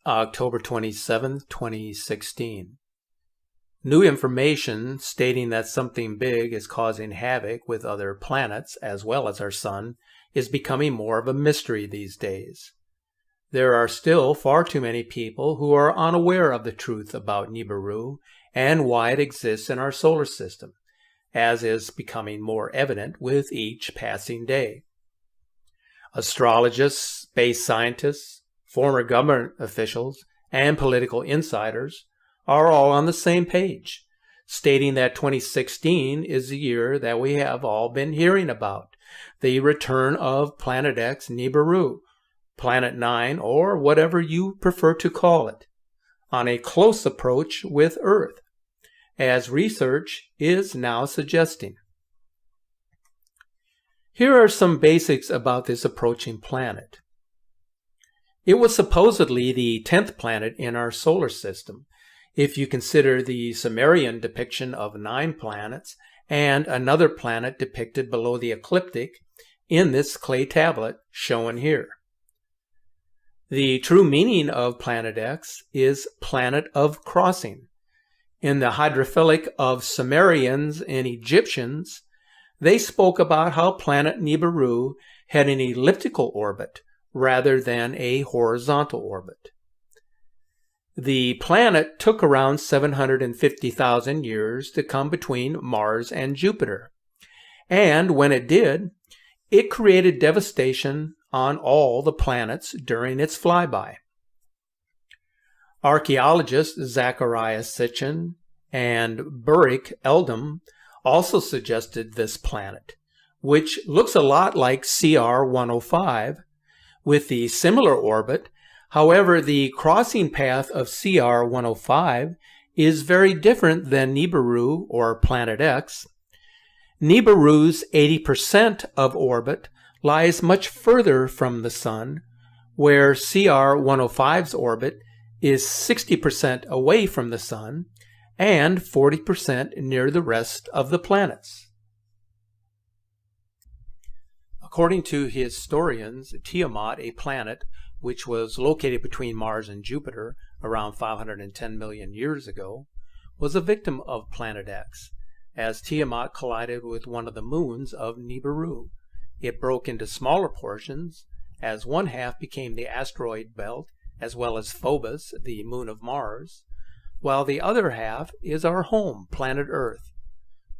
October 27, 2016. New information stating that something big is causing havoc with other planets as well as our sun is becoming more of a mystery these days. There are still far too many people who are unaware of the truth about Nibiru and why it exists in our solar system, as is becoming more evident with each passing day. Astrologists, space scientists, former government officials, and political insiders are all on the same page, stating that 2016 is the year that we have all been hearing about, the return of Planet X Nibiru, Planet 9, or whatever you prefer to call it, on a close approach with Earth, as research is now suggesting. Here are some basics about this approaching planet. It was supposedly the 10th planet in our solar system, if you consider the Sumerian depiction of 9 planets and another planet depicted below the ecliptic in this clay tablet shown here. The true meaning of Planet X is planet of crossing. In the hydrophilic of Sumerians and Egyptians, they spoke about how planet Nibiru had an elliptical orbit rather than a horizontal orbit. The planet took around 750,000 years to come between Mars and Jupiter, and when it did, it created devastation on all the planets during its flyby. Archaeologist Zecharia Sitchin and Burak Eldem also suggested this planet, which looks a lot like CR 105, with the similar orbit. However, the crossing path of CR 105 is very different than Nibiru or Planet X. Nibiru's 80% of orbit lies much further from the Sun, where CR 105's orbit is 60% away from the Sun and 40% near the rest of the planets. According to historians, Tiamat, a planet which was located between Mars and Jupiter around 510 million years ago, was a victim of Planet X, as Tiamat collided with one of the moons of Nibiru. It broke into smaller portions, as one half became the asteroid belt, as well as Phobos, the moon of Mars, while the other half is our home, planet Earth.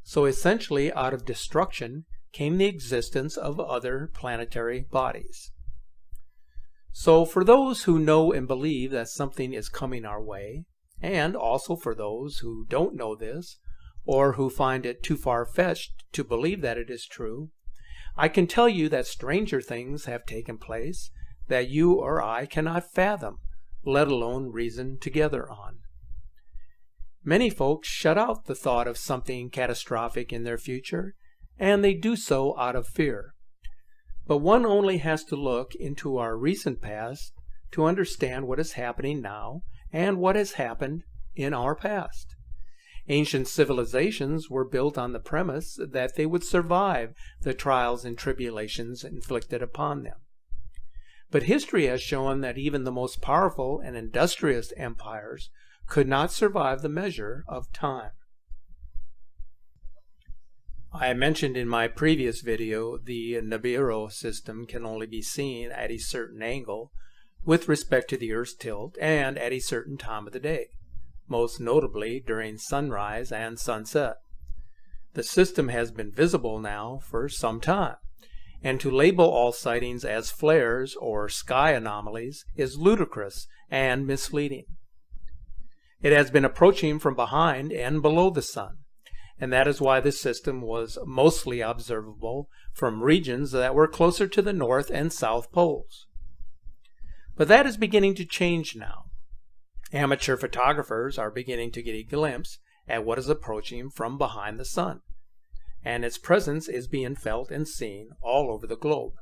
So essentially, out of destruction came the existence of other planetary bodies. So for those who know and believe that something is coming our way, and also for those who don't know this, or who find it too far-fetched to believe that it is true, I can tell you that stranger things have taken place that you or I cannot fathom, let alone reason together on. Many folks shut out the thought of something catastrophic in their future, and they do so out of fear. But one only has to look into our recent past to understand what is happening now and what has happened in our past. Ancient civilizations were built on the premise that they would survive the trials and tribulations inflicted upon them. But history has shown that even the most powerful and industrious empires could not survive the measure of time. I mentioned in my previous video the Nibiru system can only be seen at a certain angle with respect to the Earth's tilt and at a certain time of the day, most notably during sunrise and sunset. The system has been visible now for some time, and to label all sightings as flares or sky anomalies is ludicrous and misleading. It has been approaching from behind and below the Sun, and that is why this system was mostly observable from regions that were closer to the North and South poles. But that is beginning to change now. Amateur photographers are beginning to get a glimpse at what is approaching from behind the Sun, and its presence is being felt and seen all over the globe.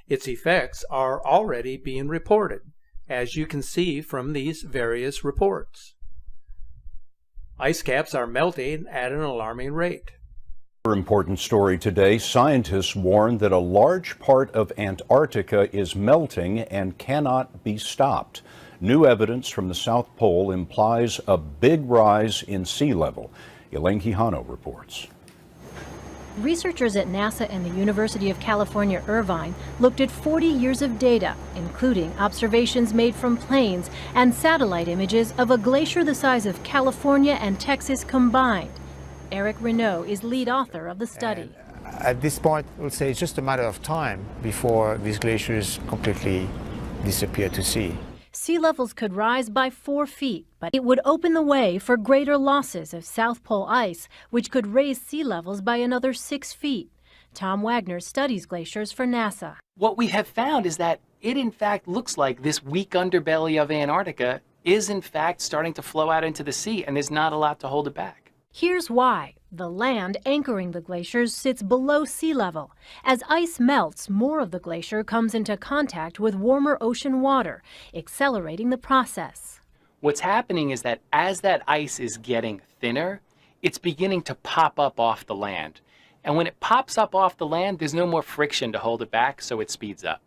Its effects are already being reported, as you can see from these various reports. Ice caps are melting at an alarming rate. Important story today. Scientists warn that a large part of Antarctica is melting and cannot be stopped. New evidence from the South Pole implies a big rise in sea level. Elaine Quijano reports. Researchers at NASA and the University of California, Irvine looked at 40 years of data, including observations made from planes and satellite images of a glacier the size of California and Texas combined. Eric Renaud is lead author of the study. At this point, we'll say it's just a matter of time before these glaciers completely disappear to sea. Sea levels could rise by 4 feet, but it would open the way for greater losses of South Pole ice, which could raise sea levels by another 6 feet. Tom Wagner studies glaciers for NASA. What we have found is that it in fact looks like this weak underbelly of Antarctica is in fact starting to flow out into the sea, and there's not a lot to hold it back. Here's why. The land anchoring the glaciers sits below sea level. As ice melts, more of the glacier comes into contact with warmer ocean water, accelerating the process. What's happening is that as that ice is getting thinner, it's beginning to pop up off the land. And when it pops up off the land, there's no more friction to hold it back, so it speeds up.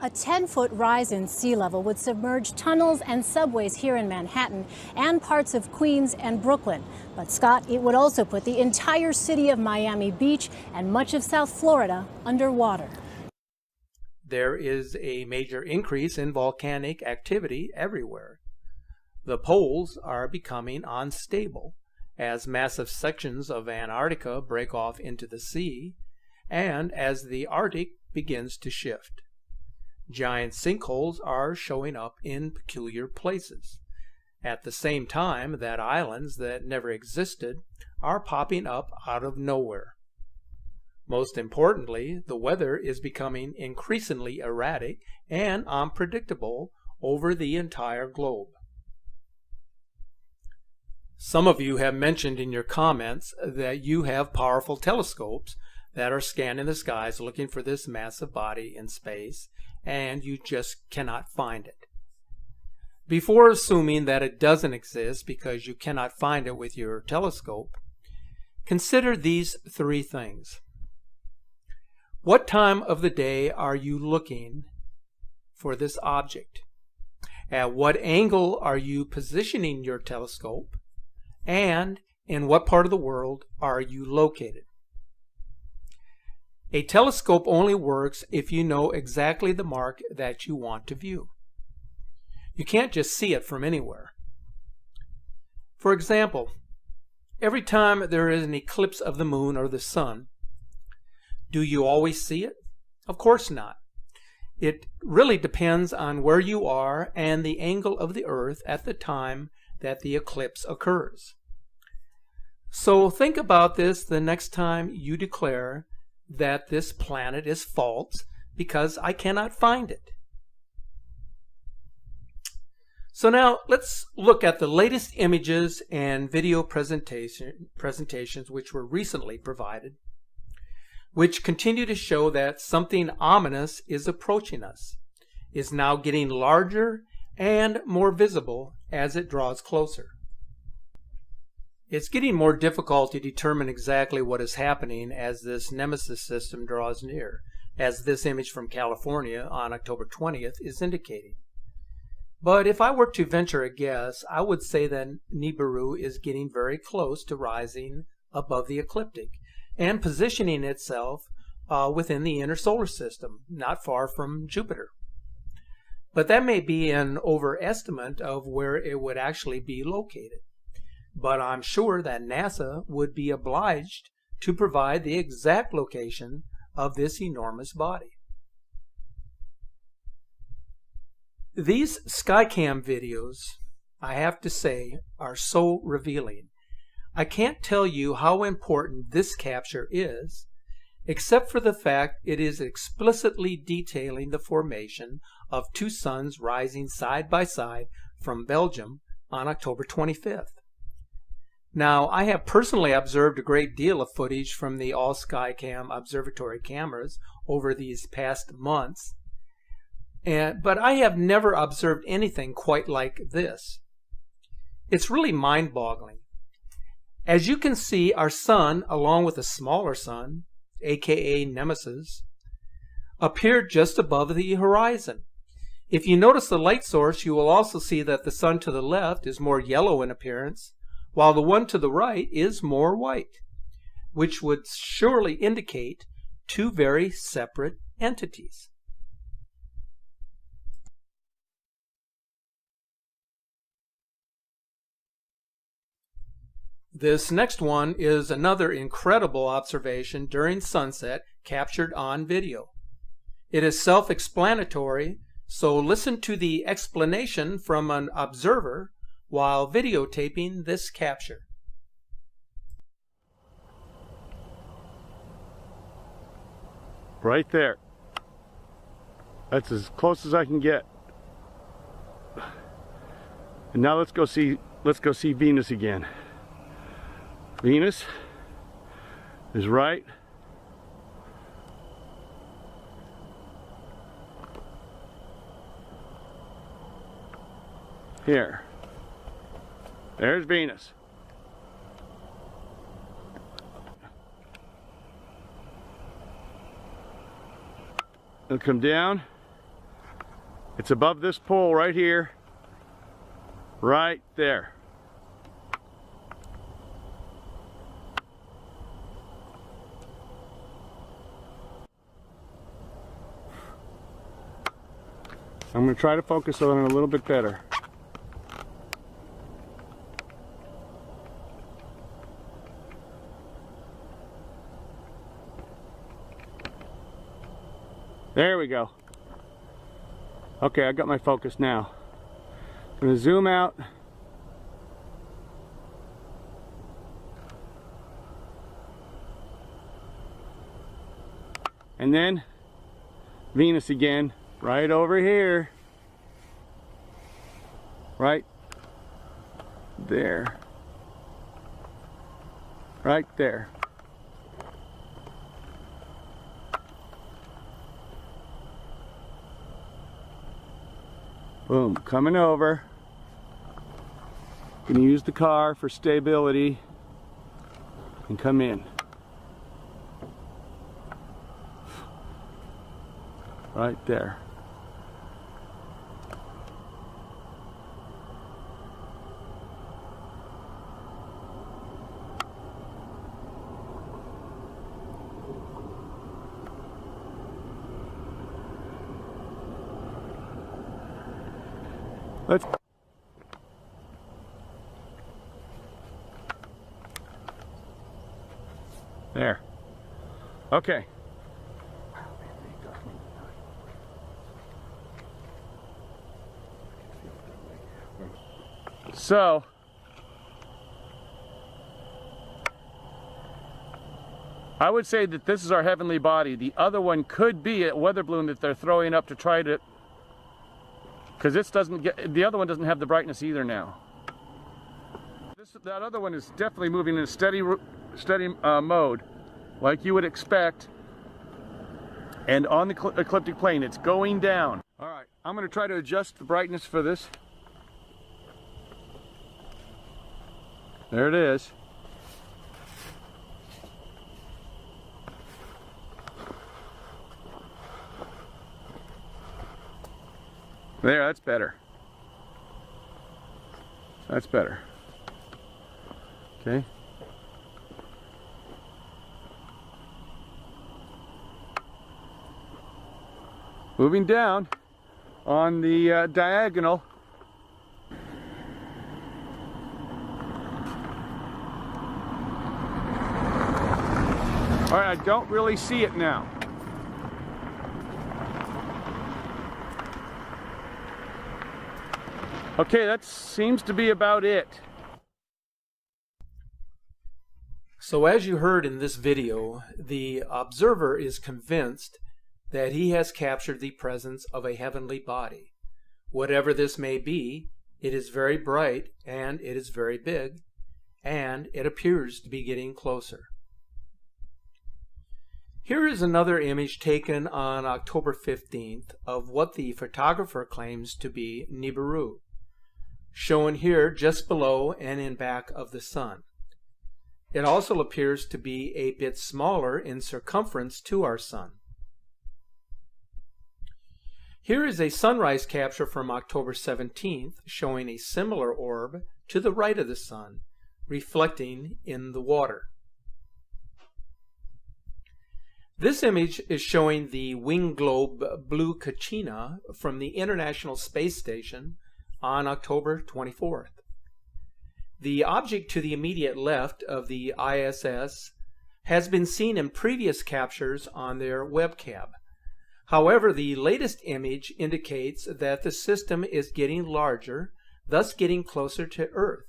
A 10-foot rise in sea level would submerge tunnels and subways here in Manhattan and parts of Queens and Brooklyn. But, Scott, it would also put the entire city of Miami Beach and much of South Florida underwater. There is a major increase in volcanic activity everywhere. The poles are becoming unstable as massive sections of Antarctica break off into the sea and as the Arctic begins to shift. Giant sinkholes are showing up in peculiar places. At the same time that islands that never existed are popping up out of nowhere. Most importantly, the weather is becoming increasingly erratic and unpredictable over the entire globe. Some of you have mentioned in your comments that you have powerful telescopes that are scanning the skies looking for this massive body in space, and you just cannot find it. Before assuming that it doesn't exist because you cannot find it with your telescope, consider these 3 things. What time of the day are you looking for this object? At what angle are you positioning your telescope? And in what part of the world are you located? A telescope only works if you know exactly the mark that you want to view. You can't just see it from anywhere. For example, every time there is an eclipse of the moon or the sun, do you always see it? Of course not. It really depends on where you are and the angle of the Earth at the time that the eclipse occurs. So think about this the next time you declare that this planet is false because I cannot find it. So now let's look at the latest images and video presentations which were recently provided, which continue to show that something ominous is approaching us, is now getting larger and more visible as it draws closer. It's getting more difficult to determine exactly what is happening as this nemesis system draws near, as this image from California on October 20th is indicating. But if I were to venture a guess, I would say that Nibiru is getting very close to rising above the ecliptic and positioning itself within the inner solar system, not far from Jupiter. But that may be an overestimate of where it would actually be located. But I'm sure that NASA would be obliged to provide the exact location of this enormous body. These Skycam videos, I have to say, are so revealing. I can't tell you how important this capture is, except for the fact it is explicitly detailing the formation of 2 suns rising side by side from Belgium on October 25th. Now, I have personally observed a great deal of footage from the all Skycam observatory cameras over these past months, but I have never observed anything quite like this. It's really mind-boggling. As you can see, our sun, along with a smaller sun, aka Nemesis, appeared just above the horizon. If you notice the light source, you will also see that the sun to the left is more yellow in appearance, while the one to the right is more white, which would surely indicate two very separate entities. This next one is another incredible observation during sunset captured on video. It is self-explanatory, so listen to the explanation from an observer while videotaping this capture. Right there. That's as close as I can get. And now let's go see Venus again. Venus is right here. There's Venus. It'll come down. It's above this pole right here. Right there. I'm going to try to focus on it a little bit better. There we go. Okay, I got my focus now. I'm going to zoom out. And then Venus again, right over here. Right there. Right there. Boom, coming over. Gonna use the car for stability and come in. Right there. Let's there. Okay. So I would say that this is our heavenly body. The other one could be a weather balloon that they're throwing up to try to, because this doesn't get, the other one doesn't have the brightness either now. That other one is definitely moving in a steady mode, like you would expect. And on the ecliptic plane, it's going down. All right, I'm going to try to adjust the brightness for this. There it is. There, that's better. That's better. Okay. Moving down on the diagonal. All right, I don't really see it now. Okay, that seems to be about it. So as you heard in this video, the observer is convinced that he has captured the presence of a heavenly body. Whatever this may be, it is very bright and it is very big, and it appears to be getting closer. Here is another image taken on October 15th of what the photographer claims to be Nibiru, shown here just below and in back of the sun. It also appears to be a bit smaller in circumference to our sun. Here is a sunrise capture from October 17th showing a similar orb to the right of the sun, reflecting in the water. This image is showing the wing globe Blue Kachina from the International Space Station on October 24th. The object to the immediate left of the ISS has been seen in previous captures on their webcam. However, the latest image indicates that the system is getting larger, thus getting closer to Earth.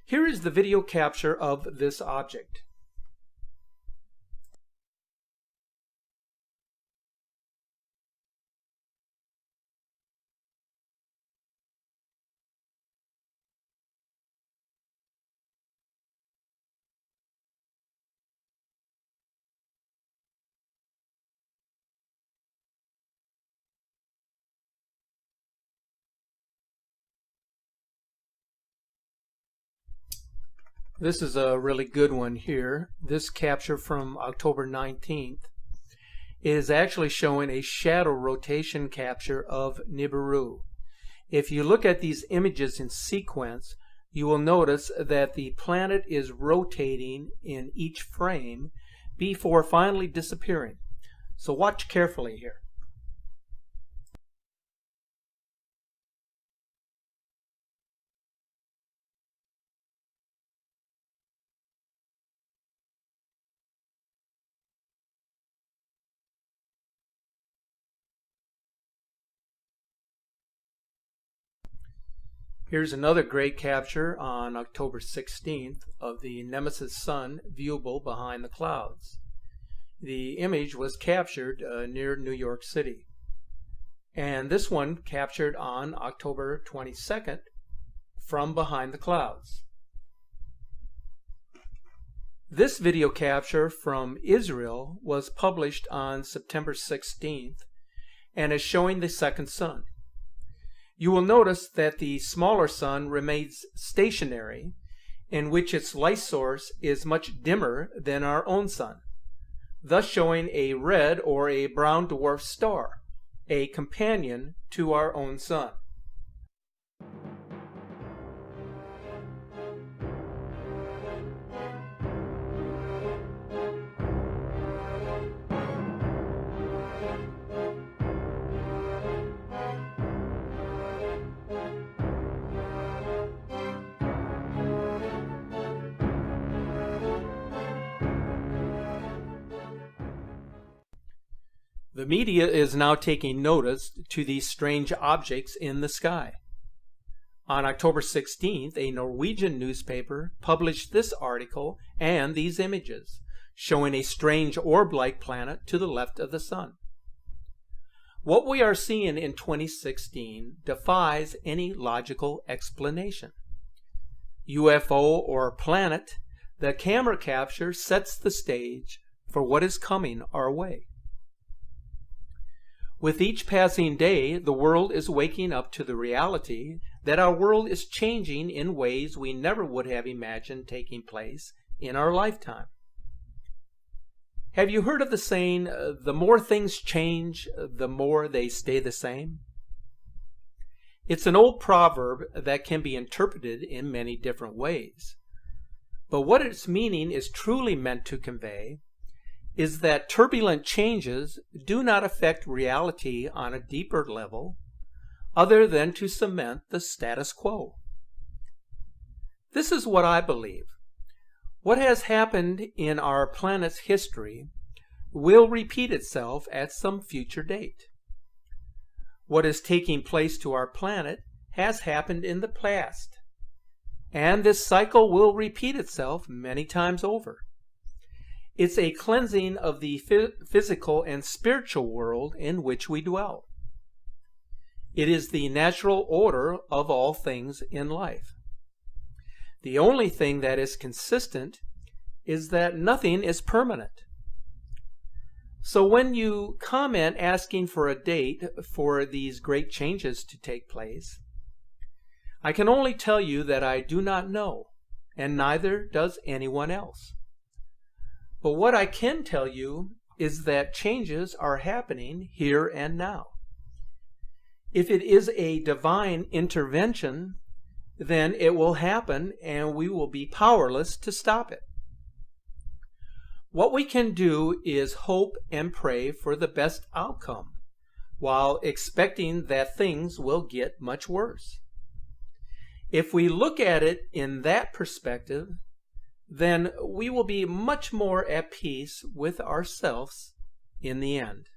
Here is the video capture of this object. This is a really good one here. This capture from October 19th is actually showing a shadow rotation capture of Nibiru. If you look at these images in sequence, you will notice that the planet is rotating in each frame before finally disappearing. So watch carefully here. Here's another great capture on October 16th of the Nemesis Sun viewable behind the clouds. The image was captured near New York City. And this one captured on October 22nd from behind the clouds. This video capture from Israel was published on September 16th and is showing the second sun. You will notice that the smaller sun remains stationary, in which its light source is much dimmer than our own sun, thus showing a red or a brown dwarf star, a companion to our own sun. The media is now taking notice to these strange objects in the sky. On October 16th, a Norwegian newspaper published this article and these images, showing a strange orb-like planet to the left of the sun. What we are seeing in 2016 defies any logical explanation. UFO or planet, the camera capture sets the stage for what is coming our way. With each passing day, the world is waking up to the reality that our world is changing in ways we never would have imagined taking place in our lifetime. Have you heard of the saying, the more things change, the more they stay the same? It's an old proverb that can be interpreted in many different ways. But what its meaning is truly meant to convey is that turbulent changes do not affect reality on a deeper level other than to cement the status quo. This is what I believe. What has happened in our planet's history will repeat itself at some future date. What is taking place to our planet has happened in the past, and this cycle will repeat itself many times over. It's a cleansing of the physical and spiritual world in which we dwell. It is the natural order of all things in life. The only thing that is consistent is that nothing is permanent. So when you comment asking for a date for these great changes to take place, I can only tell you that I do not know, and neither does anyone else. But what I can tell you is that changes are happening here and now. If it is a divine intervention, then it will happen and we will be powerless to stop it. What we can do is hope and pray for the best outcome, while expecting that things will get much worse. If we look at it in that perspective, then we will be much more at peace with ourselves in the end.